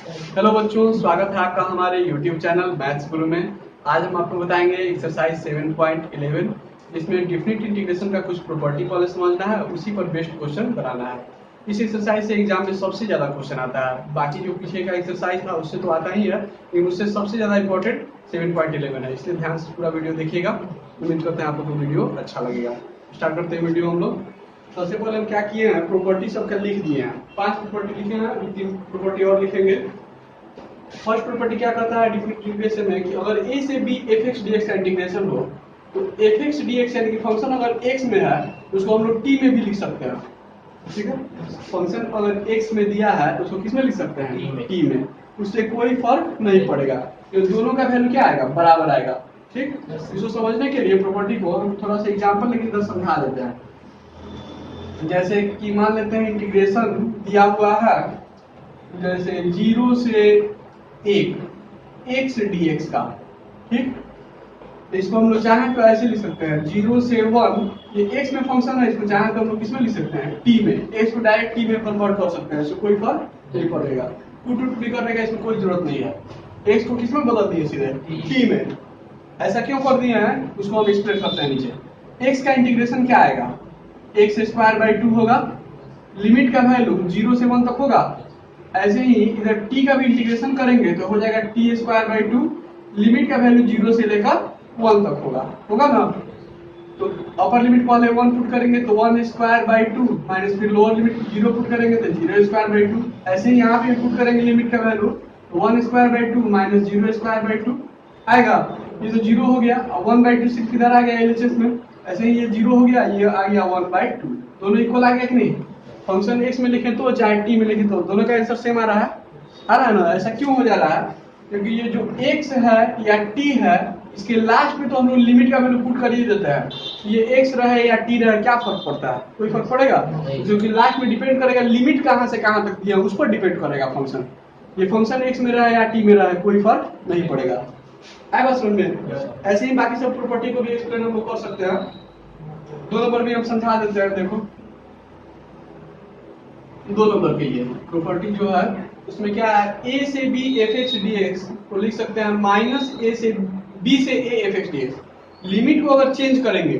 Hello बच्चों, स्वागत है आपका हमारे YouTube चैनल मैथ्स गुरु में। आज हम आपको बताएंगे एक्सरसाइज 7.11 जिसमें डेफिनेट इंटीग्रेशन का कुछ प्रॉपर्टी पहले समझना है, उसी पर बेस्ड क्वेश्चन बनाना है। इस एक्सरसाइज से एग्जाम में सबसे ज्यादा क्वेश्चन आता है। बाकी जो पीछे का एक्सरसाइज था उससे तो आता ही है, लेकिन उससे सबसे ज्यादा इंपॉर्टेंट 7.11 है, इसलिए ध्यान से पूरा वीडियो देखिएगा। उम्मीद करते हैं आपको वीडियो अच्छा लगेगा। स्टार्ट करते हैं वीडियो हम लोग। सबसे पहले हम क्या किए हैं, प्रॉपर्टी सबका लिख दिए हैं। 5 प्रॉपर्टी लिखे हैं, 3 प्रॉपर्टी और लिखेंगे। फर्स्ट प्रॉपर्टी क्या करता है डेफिनेट इंटीग्रेशन में कि अगर a से b f(x) dx का इंटीग्रेशन हो तो f(x) dx यानी कि फंक्शन अगर x में है तो उसको हम लोग t में भी लिख सकते हैं। ठीक है, फंक्शन अगर x में दिया है तो उसको किस में लिख सकते हैं, t में। उससे कोई फर्क नहीं पड़ेगा, तो दोनों का वैल्यू क्या आएगा, बराबर आएगा। ठीक, इसको समझने के लिए प्रॉपर्टी को हम थोड़ा सा एग्जांपल लेके इधर समझा देते हैं। जैसे कि मान लेते हैं इंटीग्रेशन दिया हुआ है, जैसे 0 से 1 x dx का। ठीक, तो इसको हम लोग चाहें तो ऐसे लिख सकते हैं 0 से 1, ये x में फंक्शन है, इसको चाहें तो हम लोग किसमें लिख सकते हैं, t में। x को डायरेक्ट t में कन्वर्ट कर सकते हैं, इससे कोई फर्क नहीं पड़ेगा। पुट भी करने का इसमें कोई जरूरत नहीं है। x को किसमें बदल दिए, सीधे t में। ऐसा क्यों कर दिए हैं उसको हम एक्सप्लेन करते हैं नीचे। x का इंटीग्रेशन क्या आएगा, x²/2 होगा। लिमिट का वैल्यू 0 से 1 तक होगा। ऐसे ही इधर t का भी इंटीग्रेशन करेंगे तो हो जाएगा t²/2। लिमिट का वैल्यू 0 से लेकर 1 तक होगा ना। तो अपर लिमिट पहले 1 पुट करेंगे तो 1²/2 माइनस फिर लोअर लिमिट 0 पुट करेंगे तो 0²/2। ऐसे ही यहाँ पे पुट करेंगे लिमिट का वैल्यू तो 1²/2 माइनस 0²/2 आएगा। ये तो 0 हो गया, 1/2 सिर्फ किधर आ गया, एलएचएस में। ऐसे ही ये 0 हो गया, ये आ गया 1/2। दोनों इक्वल आ गया कि नहीं। फंक्शन x में लिखे तो चाहे t में लिखे तो दोनों का आंसर सेम आ रहा है ना। ऐसा क्यों हो जा रहा है, क्योंकि ये जो x है या t है, इसके लास्ट में तो हम लोग लिमिट का वैल्यू पुट कर ही देते हैं। ये x रहे या t रहे, क्या फर्क पड़ता है, कोई फर्क पड़ेगा, क्योंकि लास्ट में डिपेंड करेगा लिमिट कहां से कहां तक दिया उस पर डिपेंड करेगा फंक्शन। ये फंक्शन x में रहे या t में रहे, कोई फर्क नहीं पड़ेगा। आएगा समझ में। ऐसे ही बाकी सब प्रॉपर्टी को भी एक्सप्लेन हम लोग कर सकते हैं। 2 नंबर भी हम समझा देते हैं। देखो 2 नंबर के लिए प्रॉपर्टी जो है उसमें क्या है, a से b f(x) dx को लिख सकते हैं माइनस a से b से a f(x) dx। लिमिट को अगर चेंज करेंगे,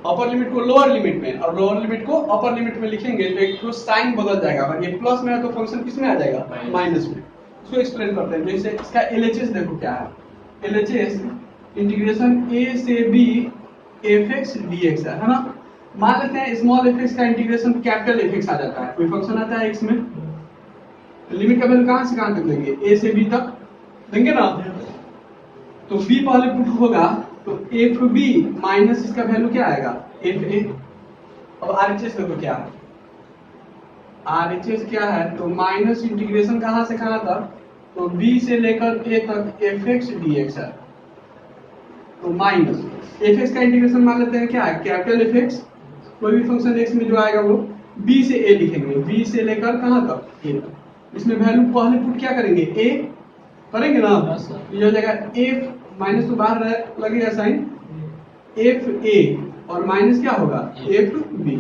अपर लिमिट को लोअर लिमिट में और लोअर लिमिट को अपर लिमिट में लिखेंगे तो एक तो साइन बदल जाएगा। अगर ये प्लस में है तो फंक्शन किस में आ जाएगा, माइनस में। इसको एक्सप्लेन करते हैं। जैसे इसका एलएचएस देखो क्या है, एलएचएस इंटीग्रेशन a से b f(x) dx है ना। मान लेते हैं स्मॉल f(x) का इंटीग्रेशन कैपिटल f(x) आ जाता है। कोई फंक्शन आता है x में, लिमिट का वैल्यू कहां से कहां तक लेंगे, a से b तक देंगे ना। तो b पहले पुट होगा तो fb माइनस इसका वैल्यू क्या आएगा, fa। अब RHS देखो क्या है, RHS क्या है तो माइनस इंटीग्रेशन कहां से कहां तक, तो b से लेकर a तक f(x) dx है। तो माइनस f(x) का इंटीग्रेशन मान लेते हैं क्या है, कैपिटल f(x), कोई भी फंक्शन x में जो आएगा वो b से a लिखेंगे, b से लेकर कहां तक, a तक। इसमें वैल्यू पहले पुट क्या करेंगे, a करेंगे ना। ये हो जाएगा f माइनस तो बाहर लगेगा साइन, f a और माइनस क्या होगा, f b।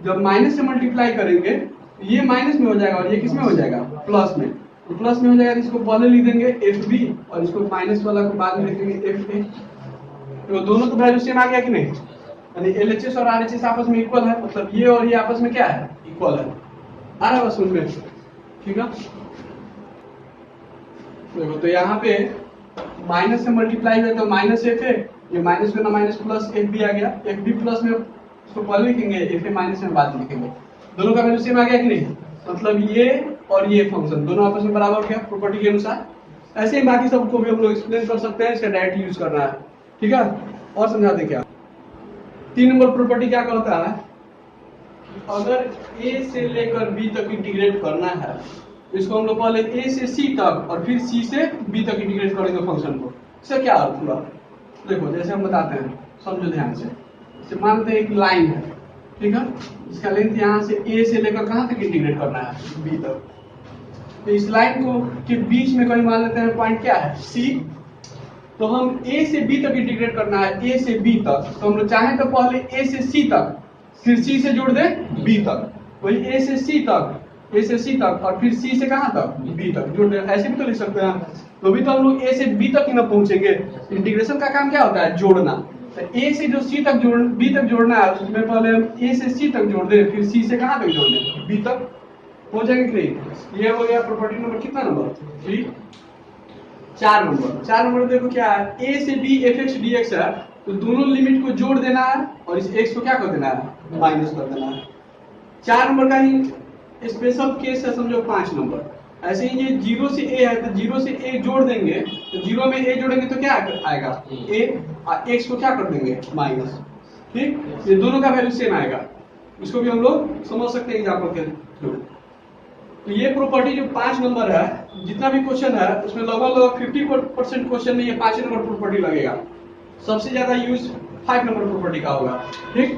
जब माइनस से मल्टीप्लाई करेंगे ये माइनस में हो जाएगा और ये किस में हो जाएगा, प्लस में। तो प्लस में हो जाएगा तो इसको पहले लिख देंगे f b और इसको माइनस वाला को बाद में लिख देंगे f a। तो दोनों का वैल्यू सेम आ गया कि नहीं, यानी एलएचएस और आरएचएस आपस में इक्वल है, मतलब ये और ये आपस में क्या है, इक्वल है। आ रहा है बस उनमें, ठीक है। देखो तो यहाँ पे माइनस से मल्टीप्लाई हुआ तो माइनस एफ है, ये माइनस में ना माइनस प्लस एफ बी आ गया। एफ बी प्लस में इसको पहले लिखेंगे, एफ ए माइनस में बाद में लिखेंगे। दोनों का वैल्यू सेम आ गया कि नहीं, मतलब ये और ये फंक्शन दोनों आपस में बराबर हो गया प्रॉपर्टी के अनुसार। ऐसे ही बाकी सबको भी हम लोग एक्सप्लेन कर सकते हैं, इसका डायरेक्ट यूज करना है, ठीक है। और समझा दें क्या, 3 नंबर प्रॉपर्टी क्या कहता है, अगर a से लेकर b तक इंटीग्रेट करना है तो इसको हम लोग पहले a से c तक और फिर c से b तक इंटीग्रेट करेंगे फंक्शन को। इसका क्या अर्थ हुआ, देखो जैसे हम बताते हैं, समझो ध्यान से। जैसे मानते हैं एक लाइन है, ठीक है, इसका लेंथ यहाँ से a से लेकर कहाँ तक इंटीग्रेट करना है, b तक। तो इस लाइन को के बीच में कहीं मान लेते हैं पॉइंट क्या है, c। तो हम a से b तक इंटीग्रेट करना है, a से b तक। तो हम लोग चाहें तो पहले a से c तक, फिर c से जोड़ दे b तक, वही a से c तक, ए से सी तक और फिर सी से कहाँ तक, बी तक जोड़ देना। ऐसे भी तो लिख सकते हैं, तो भी तो हम लोग ए से बी तक ही ना पहुंचेंगे। इंटीग्रेशन का काम क्या होता है, जोड़ना। तो ए से जो सी तक जोड़ बी तक जोड़ना है, उसमें पहले हम ए से सी तक जोड़ दें, फिर सी से कहाँ तक जोड़ दें, बी तक। हो जाएंगे नहीं। ये हो गया प्रॉपर्टी नंबर कितना नंबर 3, 4 नंबर। 4 नंबर देखो क्या है, ए से B F X D X है, तो दोनों लिमिट को जोड़ देना है और इस एक्स को क्या कर देना है, माइनस कर देना है। 4 नंबर का ही स्पेशल केस है, समझो 5 नंबर। ऐसे ही ये 0 से ए है, तो 0 से ए जोड़ देंगे, तो 0 में ए जोड़ेंगे तो क्या आएगा, ए, और एक्स को क्या कर देंगे, माइनस। ठीक, ये दोनों का वैल्यू सेम आएगा। इसको भी हम लोग समझ सकते हैं एग्जाम्पल के थ्रू। तो ये प्रॉपर्टी जो 5 नंबर है, जितना भी क्वेश्चन है उसमें लगभग 50% क्वेश्चन में ये 5 नंबर प्रॉपर्टी लगेगा। सबसे ज्यादा यूज 5 नंबर प्रॉपर्टी का होगा। ठीक,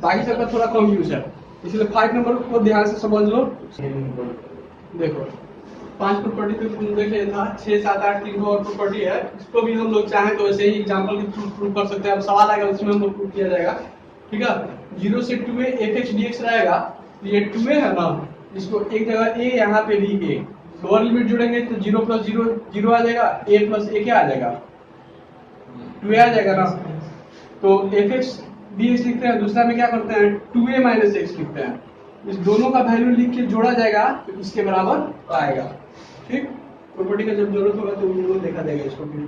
बाकी सबका थोड़ा कम यूज है, इसलिए 5 नंबर को ध्यान से समझ लो। देखो 5 प्रॉपर्टी तो तुम देख लिया था, 6, 7, 8 3 और प्रॉपर्टी है। इसको भी हम लोग चाहें तो ऐसे ही एग्जाम्पल के थ्रू प्रूव कर सकते हैं। अब सवाल आएगा उसमें हम लोग प्रूव किया जाएगा। ठीक है, 0 से 2a F X D x रहेगा, तो ये 2a है ना, इसको एक जगह a, यहाँ पे भी a, लोअर लिमिट जोड़ेंगे तो 0 + 0 0 आ जाएगा, a + a क्या आ जाएगा, 2a आ जाएगा ना। तो एफ एक्स डी एक्स लिखते हैं, दूसरा में क्या करते हैं 2a - x लिखते हैं। इस दोनों का वैल्यू लिख के जोड़ा जाएगा तो इसके बराबर आएगा। ठीक, प्रॉपर्टी का जब जरूरत होगा तो उन लोग देखा जाएगा इसको। फिर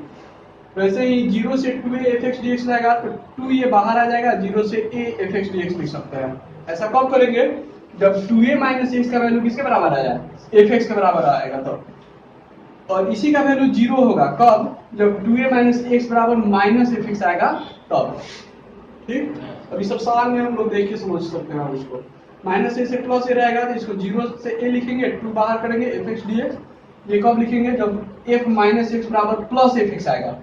वैसे ही 0 से 2a F X D x रहेगा, तो 2 ये बाहर आ जाएगा, 0 से a F X D x लिख सकते हैं। ऐसा कब करेंगे, जब 2a - x का वैल्यू किसके बराबर आ जाए, एफ एक्स के बराबर आएगा तब। और इसी का वैल्यू 0 होगा कब, जब 2a - x बराबर -f x आएगा तब। ठीक, अभी सब सवाल में हम लोग देख के समझ सकते हैं। हम इसको -a से +a रहेगा, तो इसको 0 से a लिखेंगे, 2 बाहर करेंगे, एफ एक्स डी एक्स। ये कब लिखेंगे, जब f - x बराबर +f x आएगा।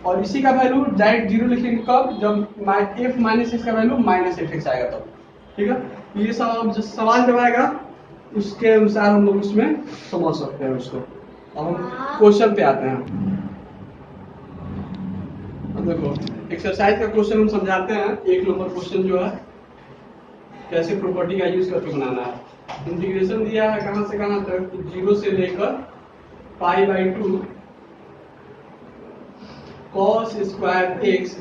और इसी का वैल्यू डायरेक्ट 0 लिखेंगे कब, जब f - x का वैल्यू -f x आएगा तब। ठीक है, ये सब जो सवाल जब आएगा उसके अनुसार हम लोग उसमें समझ सकते हैं उसको। अब हम क्वेश्चन पे आते हैं। देखो एक्सरसाइज का क्वेश्चन हम समझाते हैं। 1 नंबर क्वेश्चन जो है, कैसे प्रॉपर्टी का यूज करके बनाना है। इंटीग्रेशन दिया है कहां से कहां तक, 0 से लेकर π/2 cos स्क्वायर x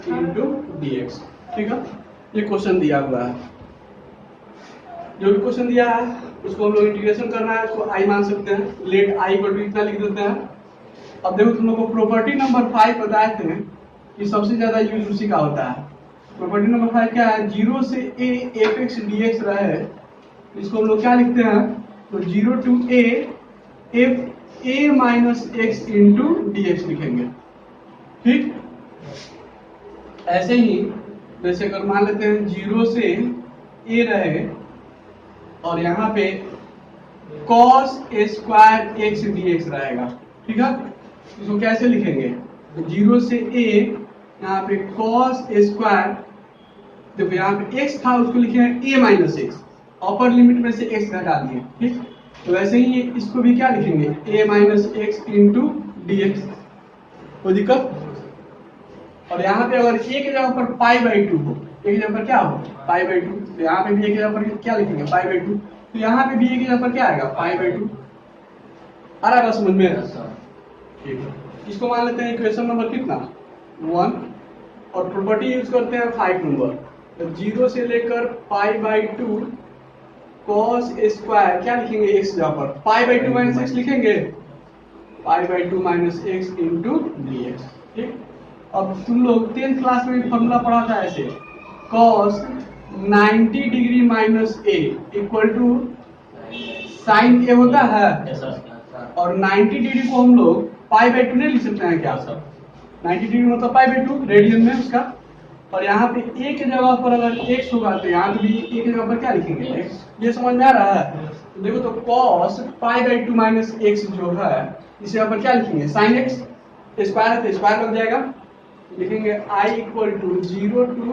dx। ठीक है, ये क्वेश्चन दिया हुआ है। जो भी क्वेश्चन दिया है उसको हम लोग इंटीग्रेशन करना है, उसको i मान सकते हैं। लेट i = इतना लिख देते हैं। अब देखो तुम लोग को प्रॉपर्टी नंबर 5 बताए थे कि सबसे ज्यादा यूज उसी का होता है। प्रॉपर्टी नंबर 5 क्या है, 0 से a F X D x रहे, इसको हम लोग क्या लिखते हैं, तो 0 to a f a - x dx लिखेंगे। ठीक, ऐसे ही जैसे अगर मान लेते हैं 0 से a रहे और यहाँ पे cos स्क्वायर x dx रहेगा। ठीक है, इसको कैसे लिखेंगे, तो 0 से a यहाँ पे cos स्क्वायर, देखो यहाँ पे x था उसको लिखेंगे a - x, अपर लिमिट में से x घटा दिए। ठीक, तो वैसे ही इसको भी क्या लिखेंगे, a - x dx। कोई दिक्कत। और यहाँ पे अगर a के जगह पर π/2 हो, a की जगह पर क्या हो, π/2, तो यहाँ पे भी a की जगह पर क्या लिखेंगे, π/2। तो यहाँ पे भी a की जगह पर क्या आएगा, π/2। आ रहा है समझ में। ठीक है, इसको मान लेते हैं इक्वेशन नंबर कितना, 1, और प्रॉपर्टी यूज करते हैं 5 नंबर। तो 0 से लेकर π/2 cos स्क्वायर क्या लिखेंगे, x जगह पर π/2 - x लिखेंगे, π/2 - x dx। ठीक, अब तुम लोग 10th क्लास में फॉर्मूला पढ़ा था ऐसे, cos 90 degree - a equal to sin a होता है। और 90 डिग्री को हम लोग π/2 नहीं लिख सकते हैं क्या, 90 डिग्री मतलब π/2 रेडियन में उसका। और यहाँ पे a के जगह पर अगर x होगा तो यहाँ पे भी a के जगह पर क्या लिखेंगे, x। ये समझ में आ रहा है। तो देखो, तो cos π/2 - x जो है, इस जगह पर क्या लिखेंगे, sin x, स्क्वायर है तो स्क्वायर लग जाएगा, लिखेंगे i = 0 to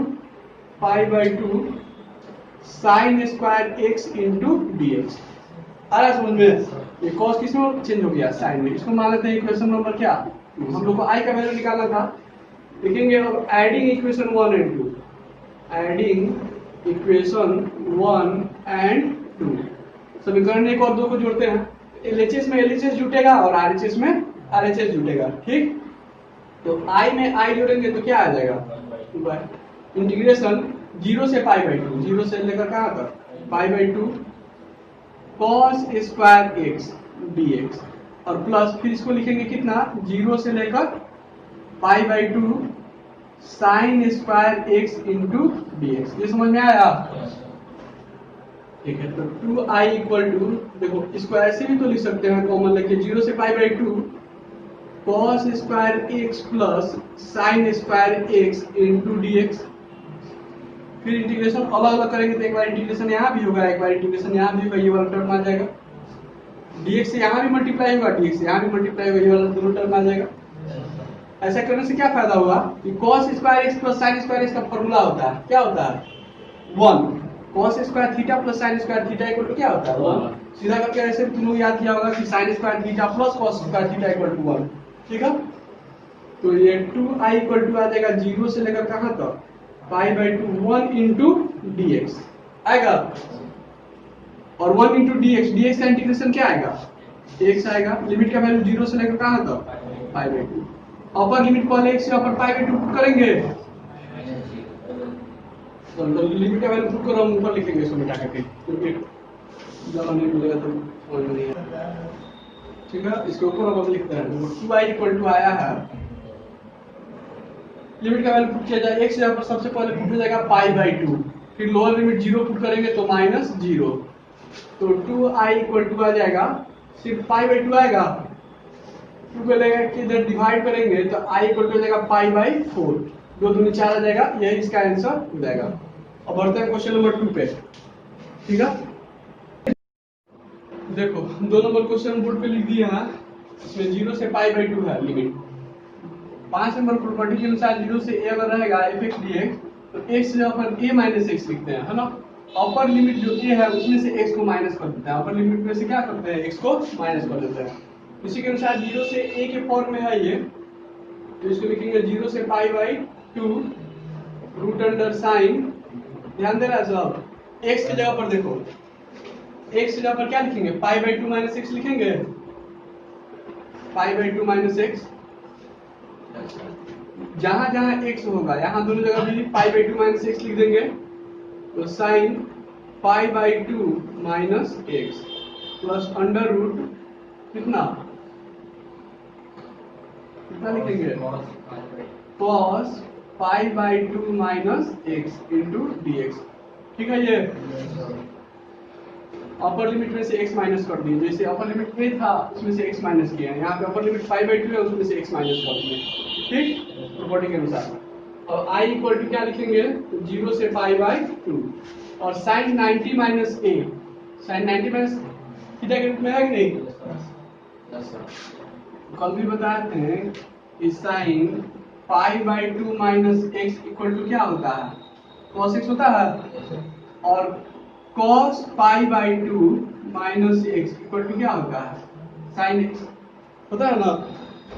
π/2 sin square x dx। आ रहा समझ में। ये cos किसमें चेंज हो गया, sin में। इसको मान लेते हैं इक्वेशन नंबर क्या, हम लोग को i का वैल्यू निकालना था। लिखेंगे अब adding equation 1 and 2, adding equation 1 and 2। समीकरण 1 और 2 को जोड़ते हैं, LHS में LHS जुटेगा और RHS में RHS जुटेगा, ठीक। तो I में I जोड़ेंगे तो क्या आ जाएगा, इंटीग्रेशन 0 से पाई बाई 2, 0 से लेकर कहाँ तक पाई by 2 cos square x dx, और प्लस फिर इसको लिखेंगे कितना, 0 से लेकर pi by 2 sign square x into dx। ये समझ में आया, ठीक है। तो 2i इक्वल टू, देखो इसको ऐसे भी तो लिख सकते हैं कॉमन लेके, 0 से pi by 2 cos square x plus sine square x into dx। फिर इंटीग्रेशन अलग अलग करेंगे तो एक बार इंटीग्रेशन यहाँ भी होगा, एक बार इंटीग्रेशन यहाँ भी होगा, ये वाला टर्म आ जाएगा, dx से यहाँ भी मल्टीप्लाई होगा, dx से यहाँ भी मल्टीप्लाई होगा, ये वाला दोनों टर्म आ जाएगा। ऐसा करने से क्या फायदा हुआ कि cos square x plus sine square x का फॉर्मूला होता है, क्या होता है 1, cos square theta plus sine square theta equal to क्या होता है 1। सीधा करके ऐसे तुम लोग याद किया होगा कि sine square theta plus cos square theta equal to 1, ठीक है। तो ये 2i इक्वल टू आ जाएगा 0 से लेकर कहां तक पाई बाई 2 1 इंटू dx आएगा, और 1 इंटू dx का इंटीग्रेशन क्या आएगा x आएगा। लिमिट का वैल्यू 0 से लेकर कहां तक पाई बाई 2, अपर लिमिट पहले x से अपर पाई बाई 2 पुट करेंगे, तो लिमिट का वैल्यू पुट करो, हम ऊपर लिखेंगे इसको मिटा करके, क्योंकि जब नहीं मिलेगा तो समझ में नहीं आएगा, ठीक है। इसके ऊपर अब लिखते हैं 2i इक्वल टू आया है, लिमिट का वैल्यू पुट किया जाए, x यहाँ पर सबसे पहले पुट हो जाएगा पाई बाई 2, फिर लोअर लिमिट 0 पुट करेंगे तो माइनस 0, तो 2i इक्वल टू आ जाएगा, सिर्फ पाई बाई 2 आएगा, 2 को लेकर के इधर डिवाइड करेंगे तो i इक्वल टू हो जाएगा पाई बाई 4, 2 दूनी 4 आ जाएगा, यही इसका आंसर हो जाएगा। अब बढ़ते हैं क्वेश्चन नंबर 2 पे, ठीक है। देखो 2 नंबर क्वेश्चन बोर्ड पे लिख दिया है, इसमें 0 से पाई बाई 2 है लिमिट। 5 नंबर प्रॉपर्टी के अनुसार 0 से a अगर रहेगा fx dx, तो x से अपन a माइनस x लिखते हैं, है ना। अपर लिमिट जो a है उसमें से x को माइनस कर देते हैं, अपर लिमिट में से क्या करते हैं x को माइनस कर देते हैं। इसी के अनुसार 0 से a के फॉर्म में है ये, तो इसको लिखेंगे 0 से pi by 2 root under sine, ध्यान दे रहा है सब, x की जगह पर देखो, x की जगह पर क्या लिखेंगे पाई बाई 2 माइनस x लिखेंगे, पाई बाई 2 माइनस x, जहां जहां x होगा यहाँ दोनों जगह भी पाई बाई 2 माइनस x लिख देंगे, तो sine pi by 2 minus x plus under root कितना कितना लिखेंगे cos pi by 2 minus x into dx, ठीक है। ये अपर लिमिट में से x माइनस कर दिए, जैसे अपर लिमिट में था उसमें से x माइनस किया है, यहाँ पे अपर लिमिट पाई बाई 2 है उसमें से x माइनस कर दिए, ठीक, प्रॉपर्टी के अनुसार। और i इक्वल टू क्या लिखेंगे 0 से पाई बाई 2, और sine 90 minus a, sine 90 minus theta के रूप में है कि नहीं, कल भी बताए थे कि sine pi by 2 minus x equal to क्या होता है cos x होता है, और cos pi by 2 minus x equal to क्या होता है साइन x होता है ना।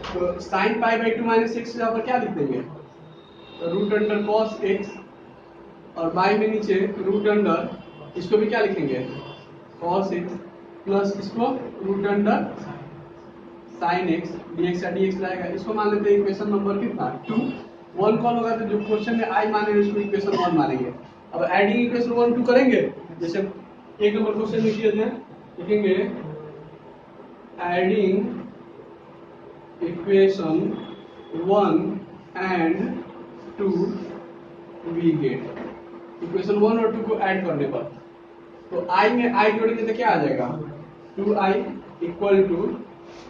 तो sine pi by 2 minus x यहाँ पर क्या लिख देंगे रूट अंडर cos x, और बाई में नीचे रूट अंडर, इसको भी क्या लिखेंगे cos x प्लस इसको root under sine x, dx या dx लाएगा, इसको मान लेते हैं इक्वेशन नंबर कितना 2। 1 कॉल होगा तो जो क्वेश्चन में i मानेंगे उसको इक्वेशन 1 मानेंगे। अब एडिंग इक्वेशन 1 2 करेंगे, जैसे 1 नंबर क्वेश्चन लिखिए थे, लिखेंगे adding equation 1 and 2 we get, equation 1 और 2 को ऐड करने पर तो i में i जोड़ेंगे तो क्या आ जाएगा 2i इक्वल टू,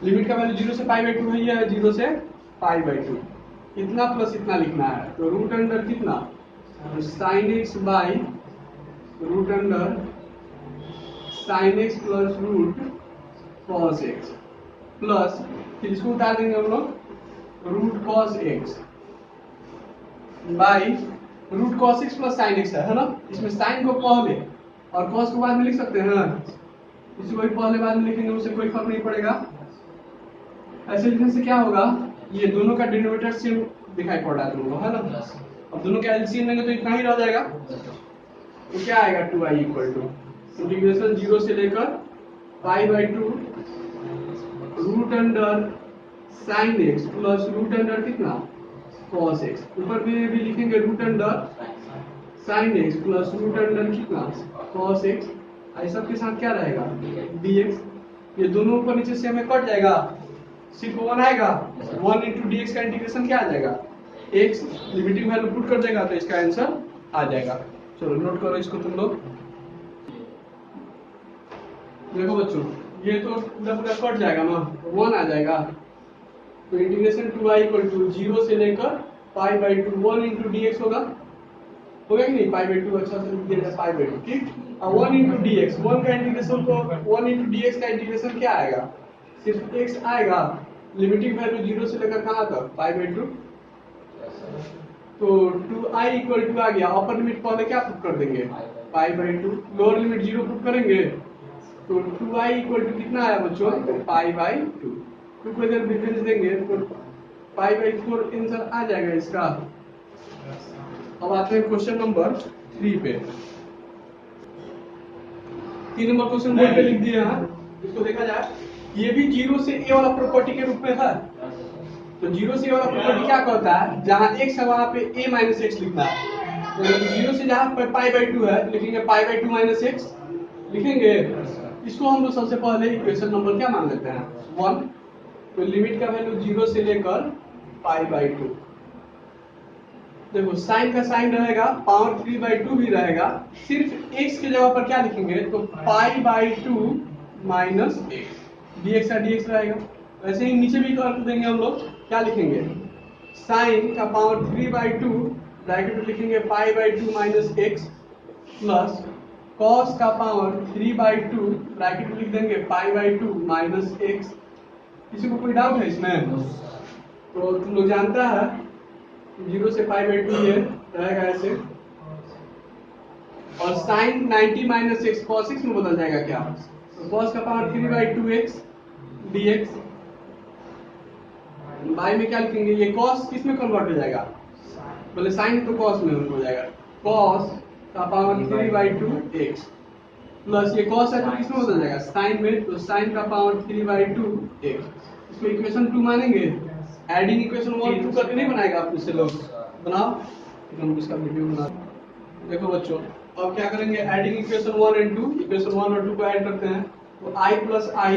लिमिट का वैल्यू 0 से पाई बाई 2 है, ये 0 से पाई बाई 2, इतना प्लस इतना लिखना है, तो रूट अंडर कितना sine x by root under sine x plus root cos x plus, फिर इसको उतार देंगे हम लोग root cos x by root cos x plus sine x है ना। इसमें साइन को पहले और cos को बाद में लिख सकते हैं, इसी को भी पहले बाद में लिखेंगे, उससे कोई फर्क नहीं पड़ेगा। ऐसे लिखने से क्या होगा, ये दोनों का डिनोमिनेटर सेम दिखाई पड़ रहा है तुमको, है ना। अब दोनों का एलसीएम लेंगे तो इतना ही रह जाएगा, तो क्या आएगा 2i इक्वल टू इंटीग्रेशन 0 से लेकर pi by 2 root under sine x plus root under कितना कॉस एक्स, ऊपर में भी लिखेंगे root under sine x plus root under कितना कॉस एक्स, आई सब के साथ क्या रहेगा dx। ये दोनों ऊपर नीचे से हमें कट जाएगा, सिर्फ 1 आएगा, 1 इंटू डी एक्स का इंटीग्रेशन क्या आ जाएगा x, लिमिटिंग वैल्यू पुट कर देगा तो इसका आंसर आ जाएगा। चलो नोट करो इसको तुम लोग। देखो बच्चों ये तो पूरा पूरा कट जाएगा ना, 1 आ जाएगा, तो इंटीग्रेशन 2y इक्वल टू 0 से लेकर pi by 2 1 into D x होगा कि नहीं, पाई बाई 2 अच्छा से लिख दिया जाए पाई बाई 2, ठीक। अब 1 इंटू डी एक्स, 1 का इंटीग्रेशन को 1 इंटू डी एक्स का इंटीग्रेशन क्या आएगा, सिर्फ x आएगा, लिमिटिंग वैल्यू 0 से लेकर कहाँ तक पाई बाई 2, तो 2i इक्वल टू आ गया, अपर लिमिट पहले क्या पुट कर देंगे पाई बाई 2, लोअर लिमिट 0 पुट करेंगे तो 2i इक्वल टू कितना आया बच्चों पाई बाई 2, 2 को इधर डिफरेंस देंगे तो पाई बाई 4 आंसर आ जाएगा इसका। अब आते हैं क्वेश्चन नंबर 3 पे। 3 नंबर क्वेश्चन बोर्ड पे लिख दिया है, इसको देखा जाए, ये भी 0 से a वाला प्रॉपर्टी के रूप में है। तो 0 से a वाला प्रॉपर्टी क्या कहता है, जहां x है वहां पे a माइनस एक्स लिखना है, तो 0 से जहां पर पाई बाई 2 है लिखेंगे पाई बाई 2 माइनस एक्स लिखेंगे। इसको हम लोग सबसे पहले इक्वेशन नंबर क्या मान लेते हैं 1, तो लिमिट का वैल्यू 0 से लेकर पाई बाई 2, देखो साइन का साइन रहेगा, पावर 3/2 भी रहेगा, सिर्फ x के जगह पर क्या लिखेंगे तो पाई बाई 2 माइनस एक्स, dx का dx रहेगा। वैसे ही नीचे भी कर देंगे हम लोग, क्या लिखेंगे साइन का पावर 3/2 ब्रैकेट में लिखेंगे पाई by 2 minus x plus cos का पावर 3/2 ब्रैकेट में लिख देंगे पाई बाई 2 माइनस एक्स। किसी को कोई डाउट है इसमें? तो तुम लोग जानता है 0 से पाई बाई 2 ये रहेगा ऐसे, और sine 90 minus x cos x में बदल जाएगा क्या, तो कॉस का पावर 3/2x dx, बाई में क्या लिखेंगे, ये कॉस किस में कन्वर्ट हो जाएगा, बोले साइन तो कॉस में हो जाएगा, कॉस का पावर 3/2x प्लस ये कॉस है तो किस में बदल जाएगा साइन में, तो साइन का पावर 3/2x। इसमें इक्वेशन 2 मानेंगे, एडिंग इक्वेशन 1 2 करके नहीं बनाएगा आप इससे लोग बनाओ, हम इसका वीडियो बना। देखो बच्चों अब क्या करेंगे, एडिंग इक्वेशन 1 एंड 2, इक्वेशन 1 और 2 को ऐड करते हैं तो i प्लस i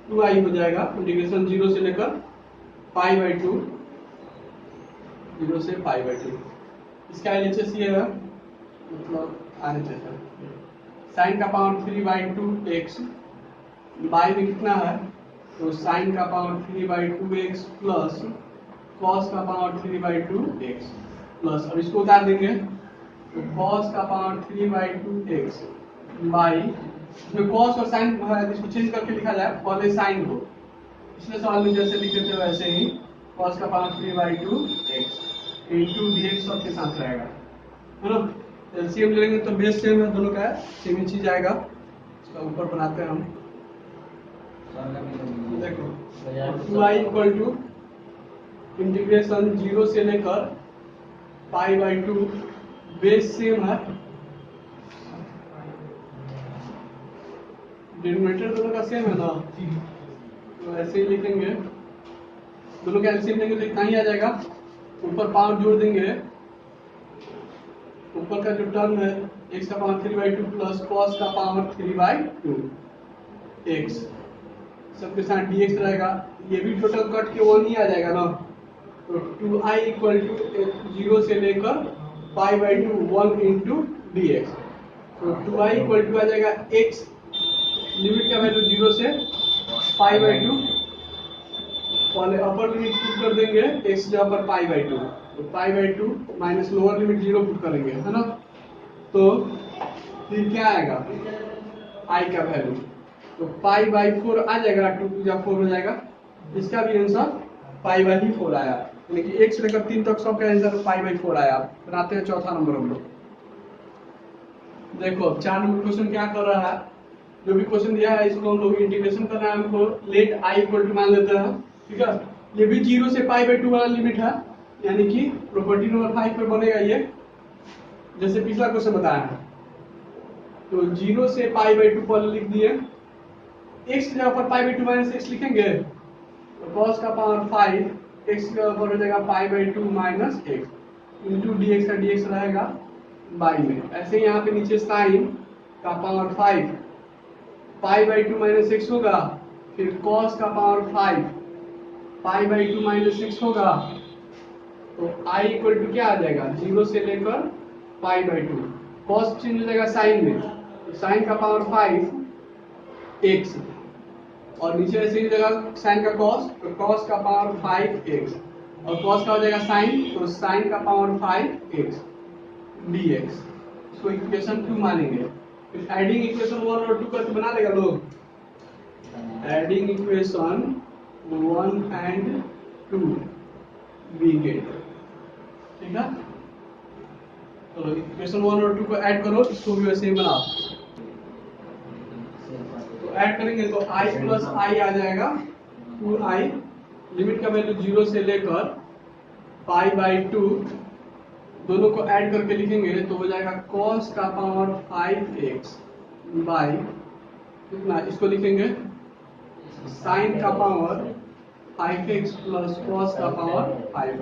2i हो जाएगा, इंटीग्रेशन 0 से लेकर पाई बाई 2, 0 से पाई बाई 2, इसका LHS ये है, मतलब RHS साइन का पावर 3/2x, बाई में कितना है तो साइन का पावर 3/2x प्लस कॉस का पावर 3/2x प्लस, अब इसको उतार देंगे तो कॉस का पावर 3/2x बाई, इसमें कॉस और साइन इसको चेंज करके लिखा जाए पहले साइन को, पिछले सवाल में जैसे लिखे थे वैसे ही कॉस का पावर 3/2x इंटू dx सबके साथ रहेगा, है ना। एलसीएम लेंगे तो बेस सेम है दोनों का, सेम ही चीज आएगा। इसका ऊपर बनाते हैं हम, देखो 2i इक्वल टू इंटीग्रेशन 0 से लेकर पाई बाई 2, बेस सेम है, डिनोमिनेटर दोनों का सेम है ना, तो ऐसे ही लिखेंगे, दोनों का एलसीएम लेंगे तो इतना ही आ जाएगा, ऊपर पावर जोड़ देंगे, ऊपर का जो टर्म है x का पावर 3/2 प्लस cos का पावर 3/2 x, सबके साथ dx रहेगा, ये भी टोटल कट के 1 ही आ जाएगा ना, तो 2i इक्वल टू 0 से लेकर पाई बाई 2 1 इंटू dx, तो 2i इक्वल टू आ जाएगा x, लिमिट का वैल्यू 0 से पाई बाई 2, पहले अपर लिमिट पुट कर देंगे x जगह पर पाई बाई 2, तो पाई by 2 minus lower limit 0 put करेंगे, है ना, तो फिर क्या आएगा i का वैल्यू, तो पाई बाई 4 आ जाएगा, 2 2 जा 4 हो जाएगा, इसका भी आंसर पाई बाई 4 आया, यानी कि 1 से लेकर 3 तक सबका आंसर पाई बाई 4 आया। बनाते हैं चौथा नंबर हम लोग। देखो 4 नंबर क्वेश्चन क्या कर रहा है, जो भी क्वेश्चन दिया है इसको हम लोग इंटीग्रेशन करना है, हमको लेट i इक्वल टू मान लेते हैं, ठीक है। ये भी 0 से पाई बाई 2 वाला लिमिट है, यानी कि प्रॉपर्टी नंबर 5 पे बनेगा ये, जैसे पिछला क्वेश्चन बताया है। तो 0 से पाई बाई 2 पहले लिख दिए, x की जगह पर पाई बाई 2 माइनस x लिखेंगे तो cos का पावर 5 x की जगह पर हो जाएगा पाई by 2 minus x into D x का dx रहेगा बाई में। ऐसे ही यहाँ पे नीचे साइन का power 5 pi by 2 minus x होगा, फिर cos का power 5 pi by 2 minus x होगा, तो i इक्वल टू क्या आ जाएगा 0 से लेकर पाई बाई 2, cos चेंज हो जाएगा साइन में, तो साइन का पावर 5 x और नीचे ऐसे ही जगह साइन का cos, तो cos का पावर 5x और cos का हो जाएगा साइन, तो साइन का पावर 5x dx। इसको इक्वेशन 2 मानेंगे। फिर एडिंग इक्वेशन 1 और 2 करके बना लेगा लोग, adding equation 1 and 2 we get, ठीक है। तो इक्वेशन 1 और 2 को ऐड करो, इसको भी वैसे ही बनाओ। तो ऐड करेंगे तो i प्लस i आ जाएगा 2i, लिमिट का वैल्यू 0 से लेकर पाई बाई 2, दोनों को ऐड करके लिखेंगे तो हो जाएगा cos का पावर 5x बाई कितना, इसको लिखेंगे साइन का पावर 5x प्लस cos का पावर 5x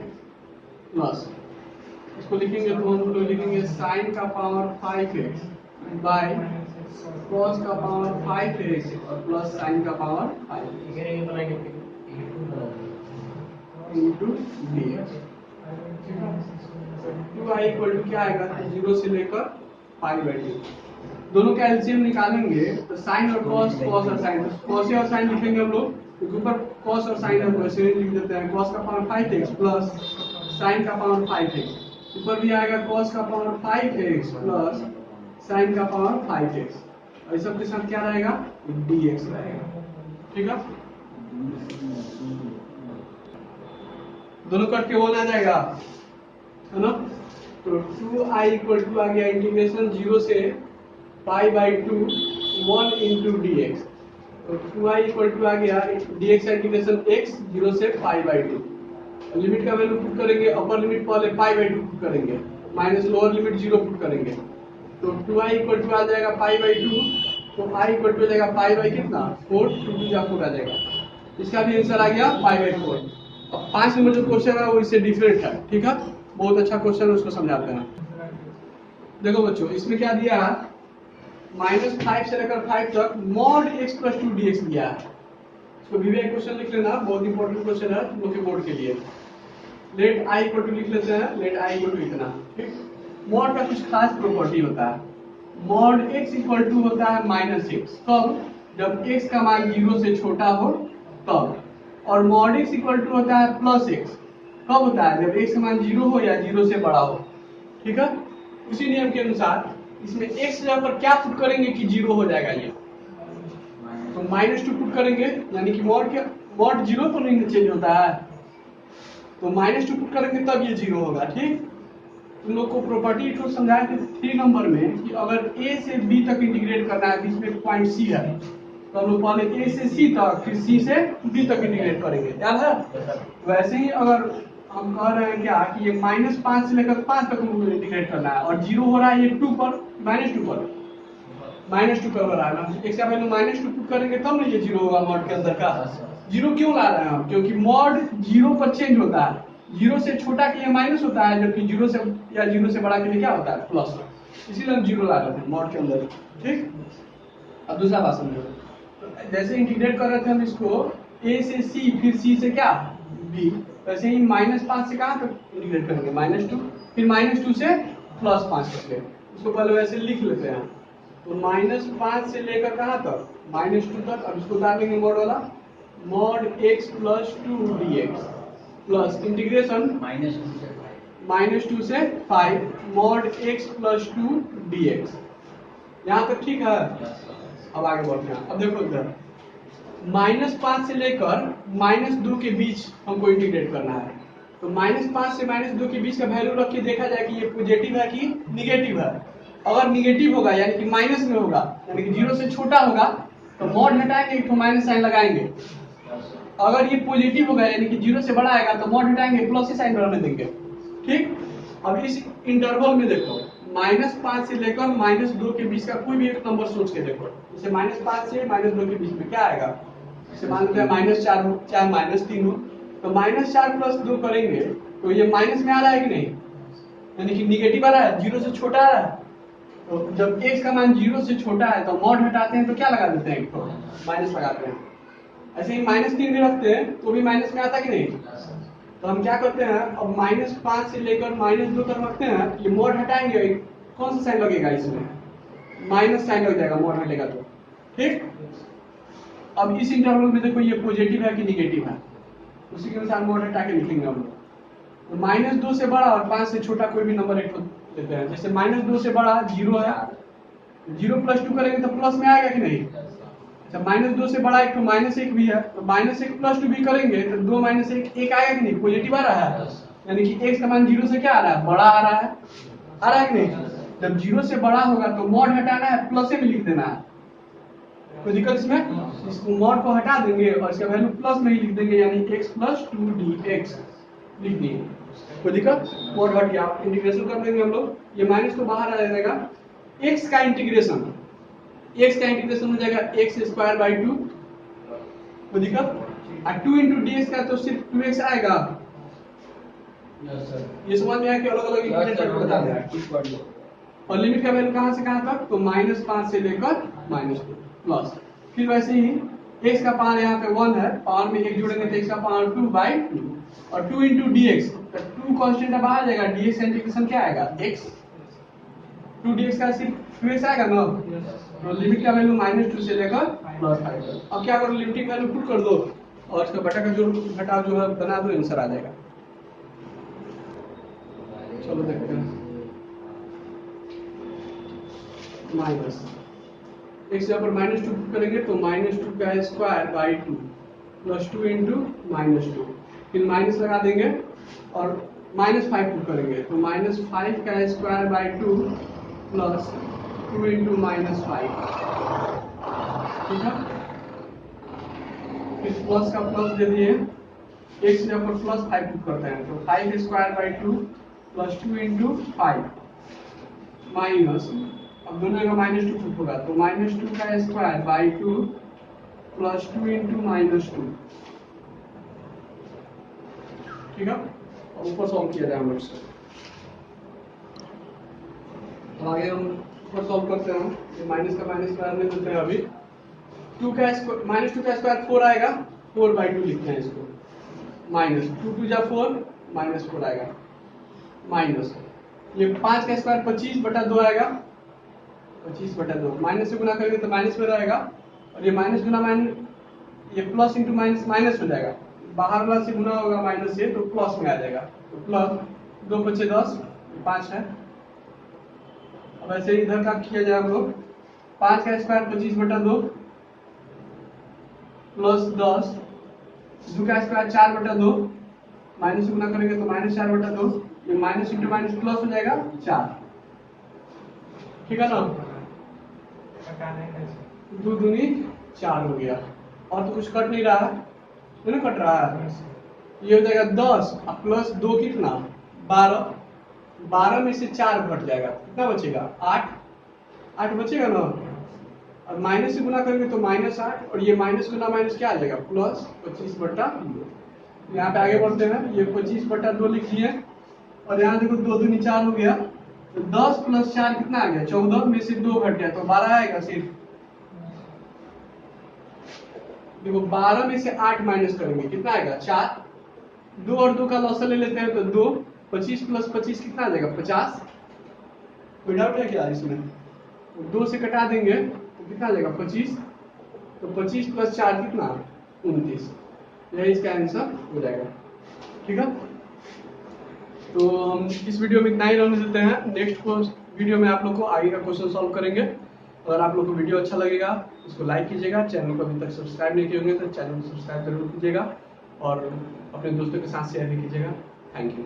प्लस, इसको लिखेंगे तो हम लोग लिखेंगे साइन का पावर 5x बाई cos का पावर 5x और प्लस साइन का power 5x into dx। 2i equal to क्या आएगा 0 से लेकर पाई बाई 2, दोनों का एलसीएम निकालेंगे तो साइन और cos, cos और साइन, cos और साइन लिखेंगे हम लोग क्योंकि ऊपर cos और साइन है वैसे ही लिख देते हैं, cos का पावर 5x प्लस साइन का पावर 5x, ऊपर भी आएगा cos का पावर 5x प्लस साइन का पावर 5x और इस सब के साथ क्या रहेगा dx रहेगा, ठीक है। दोनों कट के बोला जाएगा है ना। तो 2i इक्वल टू आ गया इंटीग्रेशन 0 से पाई बाई 2 1 इंटू dx, तो 2i इक्वल टू आ गया dx इंटीग्रेशन x 0 से पाई बाई 2, लिमिट का वैल्यू पुट करेंगे, अपर लिमिट पहले पाई बाई 2 पुट करेंगे माइनस लोअर लिमिट 0 पुट करेंगे, तो 2i इक्वल टू आ जाएगा पाई बाई 2, तो i इक्वल टू हो जाएगा पाई बाई कितना 4, 2 या 4 आ जाएगा, इसका भी आंसर आ गया पाई बाई 4। अब 5 नंबर जो क्वेश्चन है वो इससे डिफरेंट है, ठीक है, बहुत अच्छा क्वेश्चन है, उसको समझाते हैं। देखो बच्चों इसमें क्या दिया है, -5 से लेकर 5 तक मॉड x प्लस 2 dx दिया है, इसको भी एक क्वेश्चन लिख लेना, बहुत इंपॉर्टेंट क्वेश्चन है तुम लोग के बोर्ड के लिए। लेट i इक्वल टू लिख लेते हैं, लेट i इक्वल टू इतना, ठीक। मॉड का कुछ खास प्रॉपर्टी होता है, मॉड x इक्वल टू होता है -x, कब जब x का मान 0 से छोटा हो तब, और मॉड x इक्वल टू होता है +x, कब होता है जब x का मान 0 हो या 0 से बड़ा हो, ठीक है। उसी नियम के अनुसार इसमें x जगह पर क्या पुट करेंगे कि 0 हो जाएगा ये, तो -2 पुट करेंगे, यानी कि मॉड 0 तो नहीं चेंज होता है, तो -2 पुट करेंगे तब ये 0 होगा, ठीक। तुम लोग को प्रॉपर्टी तो समझाए थे 3 नंबर में कि अगर a से b तक इंटीग्रेट करना है, बीच में पॉइंट c है, तो हम लोग पहले a से c तक फिर c से b तक इंटीग्रेट करेंगे, याद है। वैसे ही अगर हम कह रहे हैं क्या कि ये -5 से लेकर 5 तक इंटीग्रेट करना है और 0 हो रहा है ये 2 पर, -2 पर, -2 पर हो रहा है ना, x का वैल्यू -2 पुट करेंगे तब ना ये 0 होगा मॉड के अंदर का। 0 क्यों ला रहे हैं हम, क्योंकि मॉड 0 पर चेंज होता है, 0 से छोटा के लिए माइनस होता है, जबकि 0 से या 0 से बड़ा के लिए क्या होता है प्लस, इसीलिए हम 0 ला रहे थे मॉड के अंदर, ठीक। अब दूसरा बात समझो, जैसे इंटीग्रेट कर रहे थे हम इसको a से c फिर c से क्या b, वैसे ही -5 से कहाँ तक इंटीग्रेट करेंगे -2, फिर -2 से +5 तक, इसको पहले वैसे लिख लेते हैं, तो -5 से लेकर कहाँ तक -2 तक। अब इसको उतार लेंगे मॉड वाला, mod x plus 2 dx plus integration -2 से 5 मॉड x प्लस 2 dx, यहाँ तक ठीक है। अब आगे बढ़ते हैं, अब देखो इधर -5 से लेकर -2 के बीच हमको इंटीग्रेट करना है, तो -5 से -2 के बीच का वैल्यू रख के देखा जाए कि ये पॉजिटिव है कि निगेटिव है। अगर निगेटिव होगा यानी कि माइनस में होगा, यानी कि 0 से छोटा होगा तो मॉड हटाएंगे एक तो माइनस साइन लगाएंगे, अगर ये पॉजिटिव होगा यानी कि 0 से बड़ा आएगा तो मॉड हटाएंगे प्लस ही साइन रहने देंगे, ठीक। अब इस इंटरवल में देखो -5 से लेकर -2 के बीच का कोई भी एक नंबर सोच के देखो। जैसे -5 से -2 के बीच में क्या आएगा, जैसे मान लेते हैं -4 चाहे -3 हो, तो -4 + 2 करेंगे तो ये माइनस में आ रहा है कि नहीं, यानी कि निगेटिव आ रहा है, 0 से छोटा आ रहा है। तो जब x का मान 0 से छोटा है तो मॉड हटाते हैं तो क्या लगा देते हैं, तो माइनस लगाते हैं। ऐसे ही -3 भी रखते हैं तो भी माइनस में आता कि नहीं। तो हम क्या करते हैं, अब -5 से लेकर -2 तक रखते हैं, ये मोड हटाएंगे, कौन सा साइन लगेगा इसमें, माइनस साइन लग जाएगा मोड हटेगा तो, ठीक। अब इस इंटरवल में देखो ये पॉजिटिव है कि निगेटिव है, उसी के अनुसार मोड हटा के लिखेंगे हम लोग। तो -2 से बड़ा और 5 से छोटा कोई भी नंबर एक लेते हैं। जैसे -2 से बड़ा 0 है, 0 + 2 करेंगे तो प्लस में आएगा कि नहीं। अच्छा, -2 से बड़ा एक तो -1 भी है, तो -1 + 2 भी करेंगे तो 2 - 1 1 आएगा कि नहीं, पॉजिटिव आ रहा है, यानी कि x का मान 0 से क्या आ रहा है, बड़ा आ रहा है कि नहीं। जब 0 से बड़ा होगा तो मॉड हटाना है, प्लस में लिख देना है, कोई दिक्कत इसमें। इसको मॉड को हटा देंगे और इसका वैल्यू प्लस में ही लिख देंगे, यानी x + 2dx लिख दिए, कोई दिक्कत। मॉड हट गया, इंटीग्रेशन कर देंगे हम लोग, ये माइनस तो बाहर आ जाएगा, x का इंटीग्रेशन हो जाएगा x² 2, कोई दिक्कत। और 2 × dx का तो सिर्फ 2x आएगा। ये समझ में आया कि अलग अलग इंटीग्रेशन बता रहे हैं। और लिमिट का वैल्यू कहां से कहां तक, तो -5 से लेकर -2 प्लस, फिर वैसे ही x का पावर यहाँ पे 1 है, पावर में 1 जोड़ेंगे तो x का पावर 2/2 और 2 × dx, तो 2 कांस्टेंट अब आ जाएगा, dx इंटीग्रेशन क्या आएगा, x, 2dx का सिर्फ 2x आएगा ना। तो लिमिट का वैल्यू -2 से लेकर +5। अब क्या करो, लिमिट का वैल्यू पुट कर दो और इसका बटा का जो घटाव जो है बना दो, आंसर आ जाएगा। चलो देखते हैं, माइनस x यहाँ पर -2 पुट करेंगे तो -2² 2 + 2 × -2, फिर माइनस लगा देंगे और -5 पुट करेंगे तो -5² 2 + 2 × -5, ठीक है। फिर प्लस का प्लस दे दिए, x यहाँ पर +5 पुट करते हैं तो 5² 2 + 2 × 5 माइनस, अब दोनों का -2 पुट होगा तो -2² 2 + 2 × -2, ठीक है। और ऊपर सॉल्व किया जाए हम लोग से, तो आगे हम ऊपर सॉल्व करते हैं, ये माइनस का माइनस बाहर में देते हैं। अभी -2² 4 आएगा, 4/2 लिखते हैं इसको, -2 × 2 = 4 -4 आएगा, माइनस ये 5² 25/2 आएगा, 25/2, माइनस से गुना करेंगे तो माइनस में रहेगा, और ये माइनस गुना माइनस, ये प्लस × माइनस माइनस हो जाएगा, बाहर वाला से गुना होगा माइनस से तो प्लस में आ जाएगा, तो प्लस 2 × 5 = 10, 5 है। अब ऐसे इधर का किया जाए हम लोग, 5² 25/2 प्लस 10, 2² 4/2, माइनस से गुना करेंगे तो -4/2, ये माइनस × माइनस प्लस हो जाएगा 4, ठीक है ना। 2 दूनी 4 हो गया, और तो कुछ कट नहीं रहा है, नहीं कट रहा है, ये हो जाएगा 10 और प्लस 2 कितना 12, 12 में से 4 घट जाएगा, कितना बचेगा 8 बचेगा ना। और माइनस से गुना करेंगे तो -8, और ये माइनस गुना माइनस क्या आ जाएगा, प्लस 25/2। यहाँ पे आगे बढ़ते हैं, ये 25/2 लिख लिए, और यहाँ देखो 2 दूनी 4 हो गया, तो 10 + 4 कितना आ गया, 14 में से 2 घट गया तो 12 आएगा सिर्फ। देखो 12 में से 8 माइनस करेंगे कितना आएगा 4, 2 और 2 का लॉस ले लेते हैं तो 2, 25 + 25 कितना आ जाएगा 50। कोई डाउट है क्या इसमें, 2 से कटा देंगे तो कितना आ जाएगा 25, तो 25 + 4 कितना 29, यही इसका आंसर हो जाएगा, ठीक है। तो हम इस वीडियो में इतना ही रहने देते हैं, नेक्स्ट वीडियो में आप लोग को आगे का क्वेश्चन सॉल्व करेंगे। अगर आप लोग को वीडियो अच्छा लगेगा इसको लाइक कीजिएगा, चैनल को अभी तक सब्सक्राइब नहीं किए होंगे तो चैनल को सब्सक्राइब जरूर कीजिएगा, और अपने दोस्तों के साथ शेयर भी कीजिएगा। Thank you.